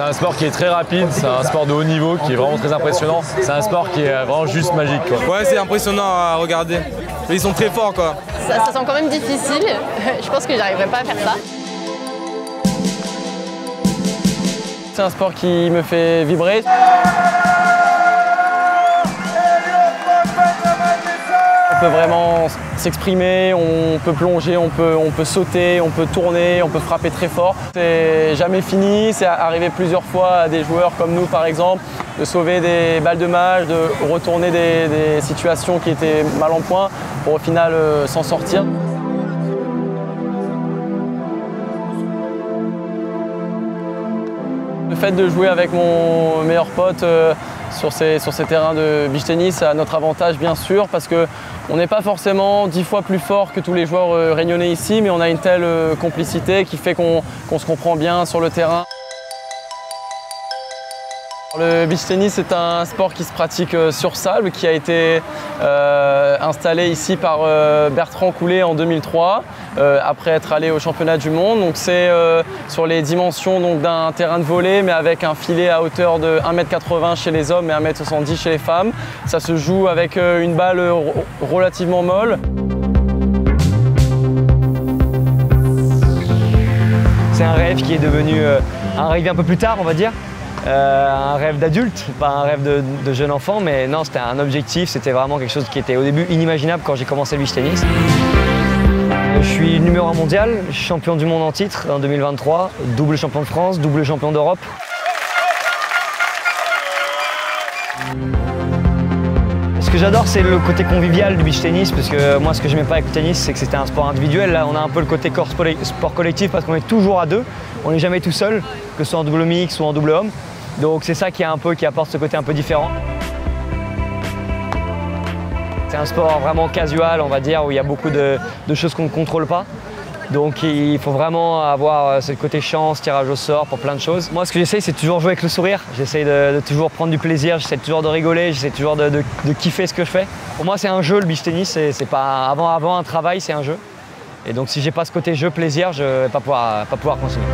C'est un sport qui est très rapide, c'est un sport de haut niveau qui est vraiment très impressionnant. C'est un sport qui est vraiment juste magique, quoi. Ouais, c'est impressionnant à regarder. Ils sont très forts, quoi. Ça sent quand même difficile. Je pense que j'arriverai pas à faire ça. C'est un sport qui me fait vibrer. On peut vraiment s'exprimer, on peut plonger, on peut sauter, on peut tourner, on peut frapper très fort. C'est jamais fini, c'est arrivé plusieurs fois à des joueurs comme nous par exemple, de sauver des balles de match, de retourner des situations qui étaient mal en point pour au final s'en sortir. Le fait de jouer avec mon meilleur pote sur ces terrains de beach tennis a notre avantage bien sûr parce qu'on n'est pas forcément 10 fois plus fort que tous les joueurs réunionnais ici, mais on a une telle complicité qui fait qu'on se comprend bien sur le terrain. Le beach tennis est un sport qui se pratique sur sable, qui a été installé ici par Bertrand Coulet en 2003, après être allé au championnat du monde. Donc c'est sur les dimensions d'un terrain de volley, mais avec un filet à hauteur de 1,80 m chez les hommes et 1,70 m chez les femmes. Ça se joue avec une balle relativement molle. C'est un rêve qui est devenu un rêve un peu plus tard, on va dire. Un rêve d'adulte, pas un rêve de jeune enfant, mais non, c'était un objectif, c'était vraiment quelque chose qui était au début inimaginable quand j'ai commencé le beach tennis. Je suis numéro 1 mondial, champion du monde en titre en 2023, double champion de France, double champion d'Europe. Ce que j'adore, c'est le côté convivial du beach tennis, parce que moi, ce que j'aimais pas avec le tennis, c'est que c'était un sport individuel. Là, on a un peu le côté sport collectif parce qu'on est toujours à deux, on n'est jamais tout seul, que ce soit en double mix ou en double homme. Donc c'est ça qui apporte ce côté un peu différent. C'est un sport vraiment casual, on va dire, où il y a beaucoup de choses qu'on ne contrôle pas. Donc il faut vraiment avoir ce côté chance, tirage au sort pour plein de choses. Moi, ce que j'essaye, c'est toujours jouer avec le sourire. J'essaye de toujours prendre du plaisir, j'essaie toujours de rigoler, j'essaie toujours de kiffer ce que je fais. Pour moi, c'est un jeu, le beach tennis. C'est pas avant un travail, c'est un jeu. Et donc si j'ai pas ce côté jeu, plaisir, je vais pas pouvoir continuer.